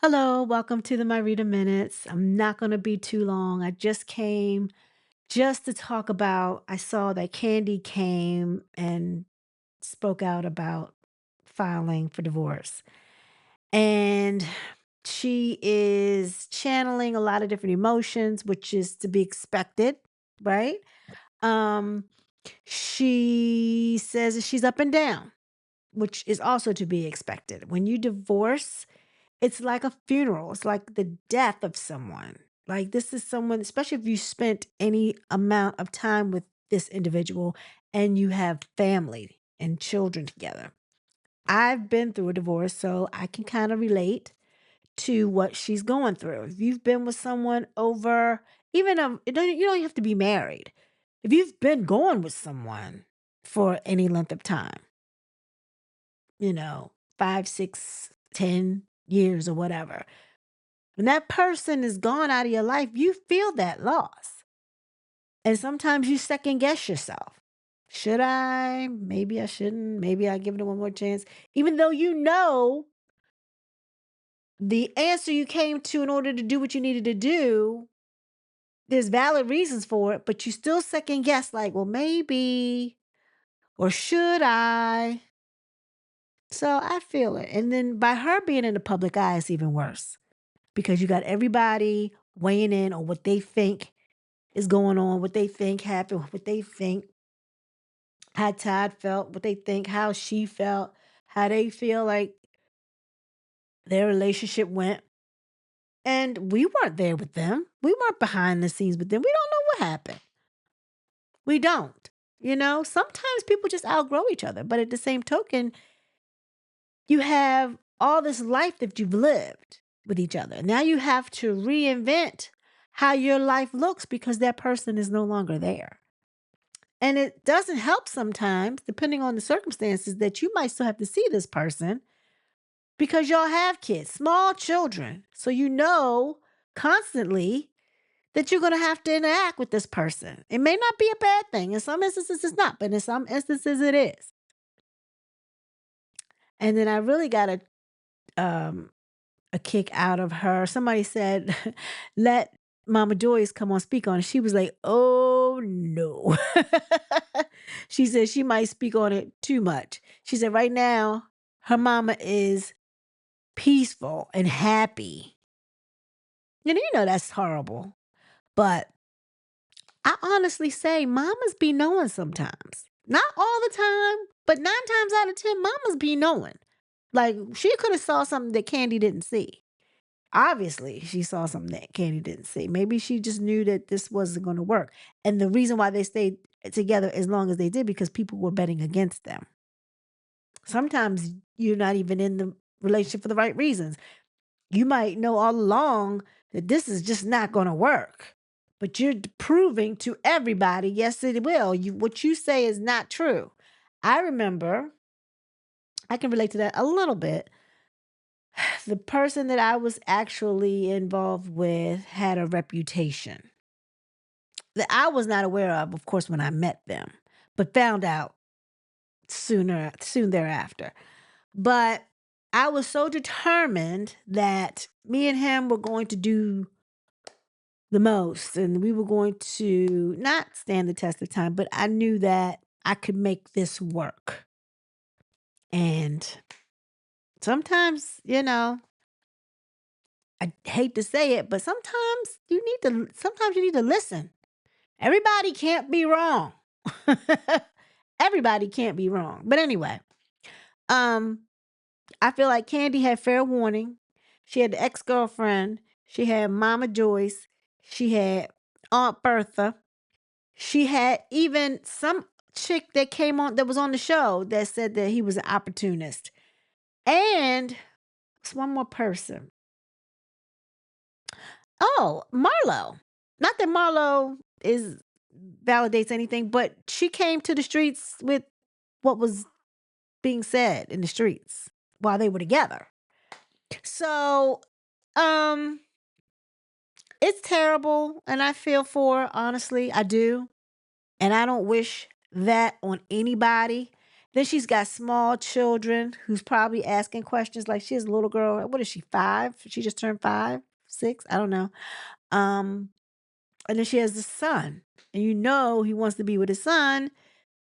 Hello, welcome to the My Reader Minutes. I'm not going to be too long. I just came just to talk about. I saw that Candy came and spoke out about filing for divorce. And she is channeling a lot of different emotions, which is to be expected, right? Um, she says that she's up and down, which is also to be expected. When you divorce, it's like a funeral. It's like the death of someone. Like this is someone, especially if you spent any amount of time with this individual and you have family and children together. I've been through a divorce, so I can kind of relate to what she's going through. If you've been with someone over, even you don't have to be married. If you've been going with someone for any length of time, 5, 6, 10 years or whatever, when that person is gone out of your life, you feel that loss. And sometimes you second guess yourself. Should I? Maybe I shouldn't. Maybe I give it one more chance. Even though you know the answer you came to in order to do what you needed to do, there's valid reasons for it, but you still second guess, like, well, maybe, or should I? So I feel it. And then by her being in the public eye, it's even worse because you got everybody weighing in on what they think is going on, what they think happened, what they think how Todd felt, what they think how she felt, how they feel like their relationship went. And we weren't there with them. We weren't behind the scenes with them. We don't know what happened. We don't. Sometimes people just outgrow each other. But at the same token, you have all this life that you've lived with each other. Now you have to reinvent how your life looks because that person is no longer there. And it doesn't help sometimes, depending on the circumstances, that you might still have to see this person because y'all have kids, small children. So you know constantly that you're going to have to interact with this person. It may not be a bad thing. In some instances, it's not, but in some instances, it is. And then I really got um, a kick out of her. Somebody said, let Mama Joyce come on speak on it. She was like, oh no. She said she might speak on it too much. She said right now her mama is peaceful and happy. That's horrible. But I honestly say mamas be knowing sometimes. Not all the time, but 9 times out of 10, mamas be knowing. Like she could have saw something that Candy didn't see. Obviously, she saw something that Candy didn't see. Maybe she just knew that this wasn't going to work. And the reason why they stayed together as long as they did because people were betting against them. Sometimes you're not even in the relationship for the right reasons. You might know all along that this is just not going to work. But you're proving to everybody, yes, it will. What you say is not true. I remember, I can relate to that a little bit. The person that I was actually involved with had a reputation that I was not aware of course, when I met them, but found out soon thereafter. But I was so determined that me and him were going to do the most and we were going to not stand the test of time, but I knew that I could make this work. And sometimes, I hate to say it, but sometimes you need to listen. Everybody can't be wrong. Everybody can't be wrong. But anyway, um, I feel like Candy had fair warning. She had the ex-girlfriend. She had Mama Joyce. She had Aunt Bertha. She had even some chick that came on that was on the show that said that he was an opportunist. And it's one more person. Oh, Marlo. Not that Marlo is validates anything, but she came to the streets with what was being said in the streets while they were together. So, um, it's terrible and I feel for her, honestly, I do. And I don't wish that on anybody. Then she's got small children who's probably asking questions like she has a little girl. What is she, 5? She just turned 5, 6? I don't know. Um, and then she has the son. And he wants to be with his son.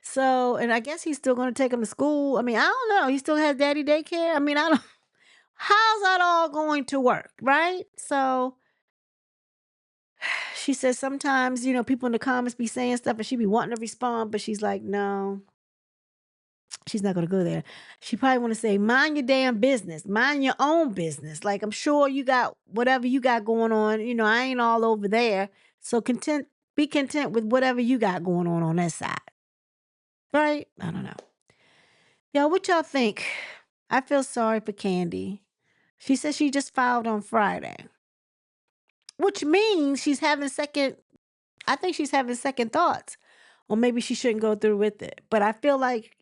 So, and I guess he's still going to take him to school. I mean, I don't know. He still has daddy daycare. I mean, I don't, how's that all going to work? Right. So she says sometimes, people in the comments be saying stuff and she be wanting to respond, but she's like, no, she's not going to go there. She probably want to say, mind your damn business, mind your own business. Like, I'm sure you got whatever you got going on. I ain't all over there. So be content with whatever you got going on that side. Right? I don't know. Y'all, what y'all think? I feel sorry for Kandi. She said she just filed on Friday, which means I think she's having second thoughts. Or maybe she shouldn't go through with it. But I feel like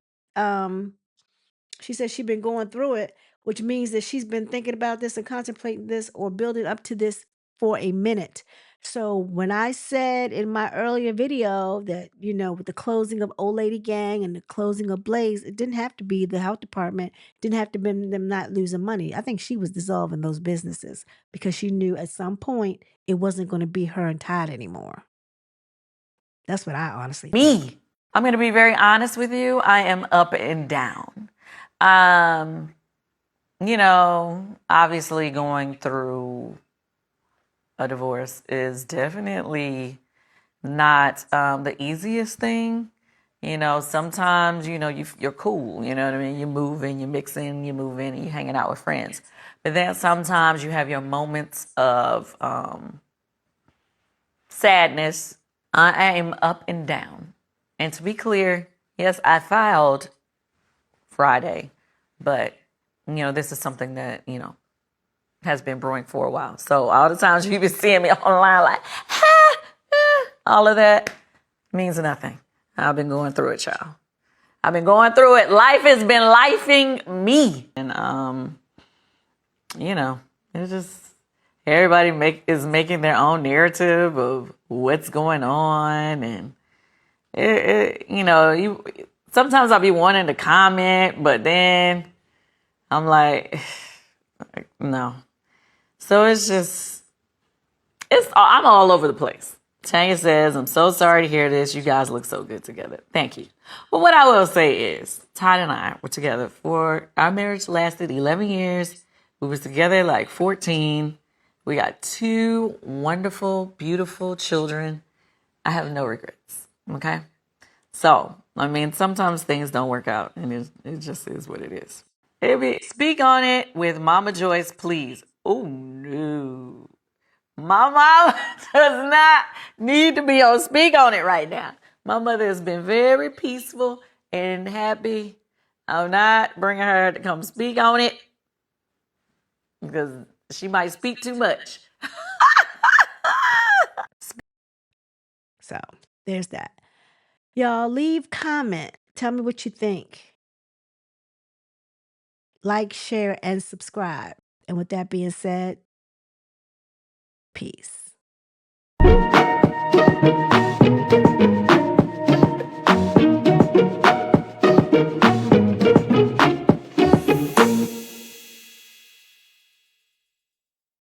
she said she's been going through it, which means that she's been thinking about this and contemplating this or building up to this for a minute. So when I said in my earlier video that, with the closing of Old Lady Gang and the closing of Blaze, it didn't have to be the health department, didn't have to be them not losing money. I think she was dissolving those businesses because she knew at some point it wasn't going to be her and Todd anymore. That's what I honestly think. I'm going to be very honest with you. I am up and down. Obviously going through a divorce is definitely not the easiest thing. Sometimes, you're cool, you know what I mean? You're moving, you're mixing, you're moving, and you're hanging out with friends. But then sometimes you have your moments of sadness. I am up and down. And to be clear, yes, I filed Friday, but, this is something that, has been brewing for a while. So all the times you've been seeing me online like, all of that means nothing. I've been going through it, y'all. I've been going through it. Life has been lifing me. And, it's just everybody is making their own narrative of what's going on. And, sometimes I'll be wanting to comment, but then I'm like, no. So I'm all over the place. Tanya says, I'm so sorry to hear this. You guys look so good together. Thank you. Well, what I will say is Todd and I were together our marriage lasted 11 years. We was together like 14. We got 2 wonderful, beautiful children. I have no regrets. Okay. So, sometimes things don't work out and it just is what it is. Speak on it with Mama Joyce, please. Oh, no. My mama does not need to be on speak on it right now. My mother has been very peaceful and happy. I'm not bringing her to come speak on it because she might speak too much. So there's that. Y'all leave comment. Tell me what you think. Like, share, and subscribe. And with that being said, peace.